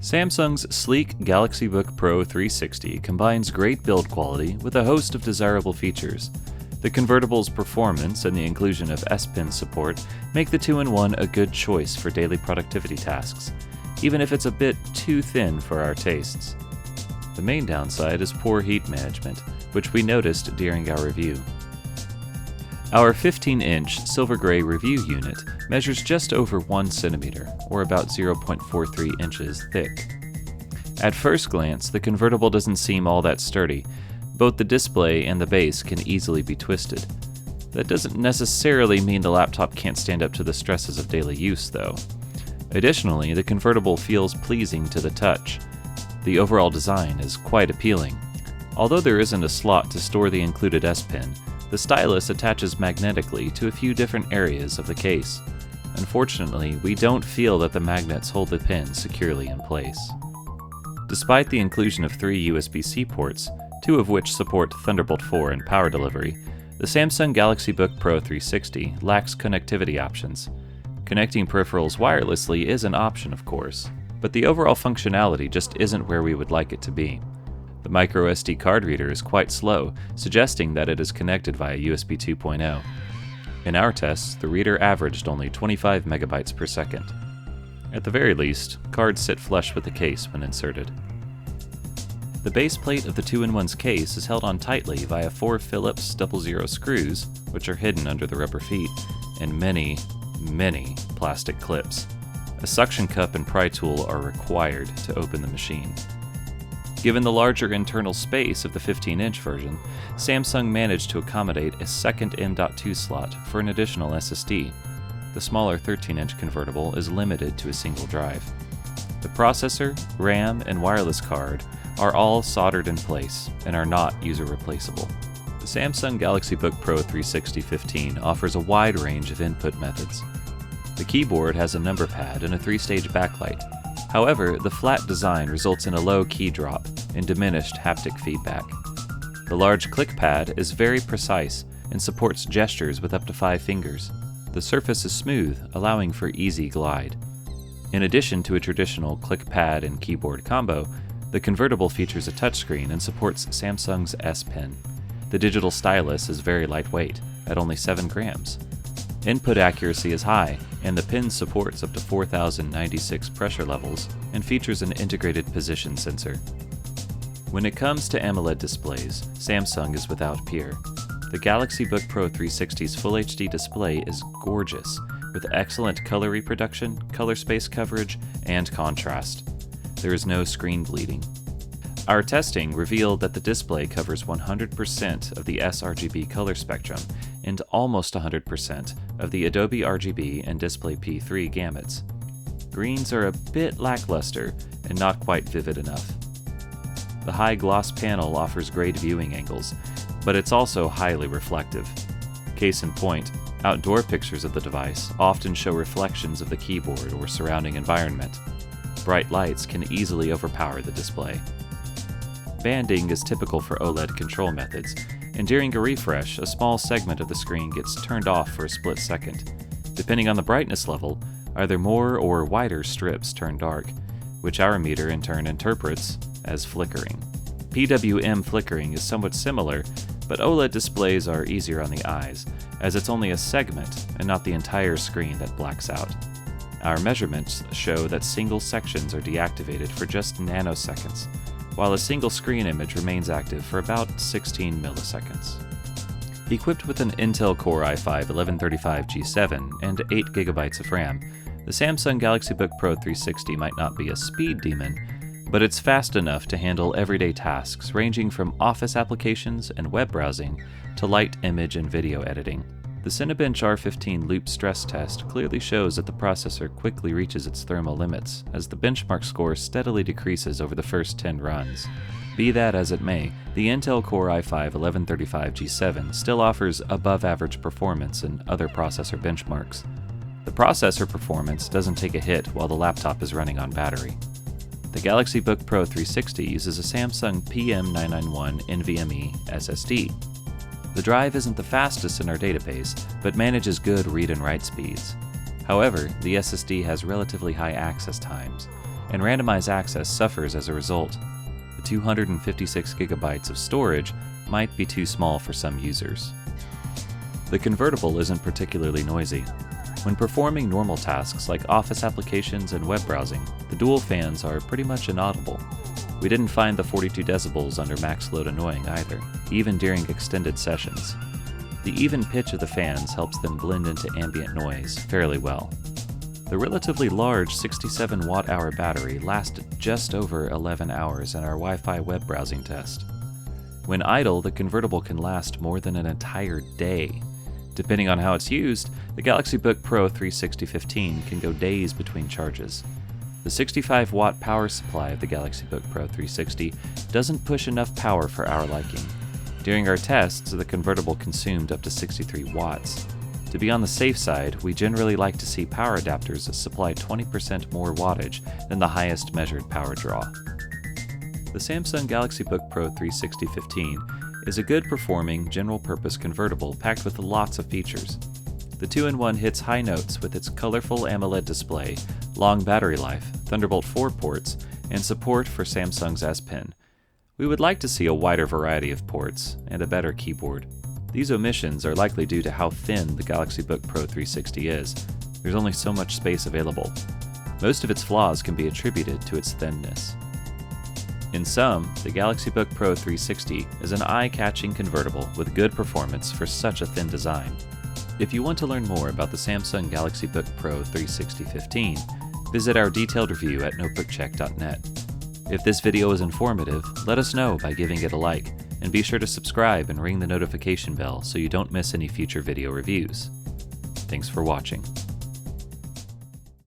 Samsung's sleek Galaxy Book Pro 360 combines great build quality with a host of desirable features. The convertible's performance and the inclusion of S Pen support make the 2-in-1 a good choice for daily productivity tasks, even if it's a bit too thin for our tastes. The main downside is poor heat management, which we noticed during our review. Our 15-inch silver gray review unit measures just over 1 centimeter, or about 0.43 inches thick. At first glance, the convertible doesn't seem all that sturdy. Both the display and the base can easily be twisted. That doesn't necessarily mean the laptop can't stand up to the stresses of daily use, though. Additionally, the convertible feels pleasing to the touch. The overall design is quite appealing. Although there isn't a slot to store the included S Pen, the stylus attaches magnetically to a few different areas of the case. Unfortunately, we don't feel that the magnets hold the pen securely in place. Despite the inclusion of 3 USB-C ports, 2 of which support Thunderbolt 4 and power delivery, the Samsung Galaxy Book Pro 360 lacks connectivity options. Connecting peripherals wirelessly is an option, of course, but the overall functionality just isn't where we would like it to be. The microSD card reader is quite slow, suggesting that it is connected via USB 2.0. In our tests, the reader averaged only 25 megabytes per second. At the very least, cards sit flush with the case when inserted. The base plate of the 2-in-1's case is held on tightly via 4 Phillips 00 screws, which are hidden under the rubber feet, and many plastic clips. A suction cup and pry tool are required to open the machine. Given the larger internal space of the 15-inch version, Samsung managed to accommodate a second M.2 slot for an additional SSD. The smaller 13-inch convertible is limited to a single drive. The processor, RAM, and wireless card are all soldered in place and are not user replaceable. The Samsung Galaxy Book Pro 360 15 offers a wide range of input methods. The keyboard has a number pad and a 3-stage backlight. However, the flat design results in a low key drop and diminished haptic feedback. The large click pad is very precise and supports gestures with up to 5 fingers. The surface is smooth, allowing for easy glide. In addition to a traditional click pad and keyboard combo, the convertible features a touchscreen and supports Samsung's S Pen. The digital stylus is very lightweight, at only 7 grams. Input accuracy is high, and the pen supports up to 4096 pressure levels and features an integrated position sensor. When it comes to AMOLED displays, Samsung is without peer. The Galaxy Book Pro 360's Full HD display is gorgeous, with excellent color reproduction, color space coverage, and contrast. There is no screen bleeding. Our testing revealed that the display covers 100% of the sRGB color spectrum and almost 100% of the Adobe RGB and Display P3 gamuts. Greens are a bit lackluster and not quite vivid enough. The high gloss panel offers great viewing angles, but it's also highly reflective. Case in point, outdoor pictures of the device often show reflections of the keyboard or surrounding environment. Bright lights can easily overpower the display. Banding is typical for OLED control methods, and during a refresh, a small segment of the screen gets turned off for a split second. Depending on the brightness level, either more or wider strips turn dark, which our meter in turn interprets as flickering. Pwm Flickering is somewhat similar, but OLED displays are easier on the eyes, as it's only a segment and not the entire screen that blacks out. Our measurements show that single sections are deactivated for just nanoseconds, while a single screen image remains active for about 16 milliseconds. Equipped with an Intel Core i5-1135G7 and 8GB of RAM, the Samsung Galaxy Book Pro 360 might not be a speed demon, but it's fast enough to handle everyday tasks ranging from office applications and web browsing to light image and video editing. The Cinebench R15 loop stress test clearly shows that the processor quickly reaches its thermal limits as the benchmark score steadily decreases over the first 10 runs. Be that as it may, the Intel Core i5-1135G7 still offers above-average performance in other processor benchmarks. The processor performance doesn't take a hit while the laptop is running on battery. The Galaxy Book Pro 360 uses a Samsung PM991 NVMe SSD. The drive isn't the fastest in our database, but manages good read and write speeds. However, the SSD has relatively high access times, and randomized access suffers as a result. The 256 gigabytes of storage might be too small for some users. The convertible isn't particularly noisy. When performing normal tasks like office applications and web browsing, the dual fans are pretty much inaudible. We didn't find the 42 decibels under max load annoying either, even during extended sessions. The even pitch of the fans helps them blend into ambient noise fairly well. The relatively large 67 watt-hour battery lasted just over 11 hours in our Wi-Fi web browsing test. When idle, the convertible can last more than an entire day. Depending on how it's used, the Galaxy Book Pro 360 15 can go days between charges. The 65 watt power supply of the Galaxy Book Pro 360 doesn't push enough power for our liking. During our tests, the convertible consumed up to 63 watts. To be on the safe side, we generally like to see power adapters supply 20% more wattage than the highest measured power draw. The Samsung Galaxy Book Pro 360 15 is a good performing, general-purpose convertible packed with lots of features. The 2-in-1 hits high notes with its colorful AMOLED display, long battery life, Thunderbolt 4 ports, and support for Samsung's S Pen. We would like to see a wider variety of ports and a better keyboard. These omissions are likely due to how thin the Galaxy Book Pro 360 is. There's only so much space available. Most of its flaws can be attributed to its thinness. In sum, the Galaxy Book Pro 360 is an eye-catching convertible with good performance for such a thin design. If you want to learn more about the Samsung Galaxy Book Pro 360 15, visit our detailed review at notebookcheck.net. If this video is informative, let us know by giving it a like, and be sure to subscribe and ring the notification bell so you don't miss any future video reviews. Thanks for watching.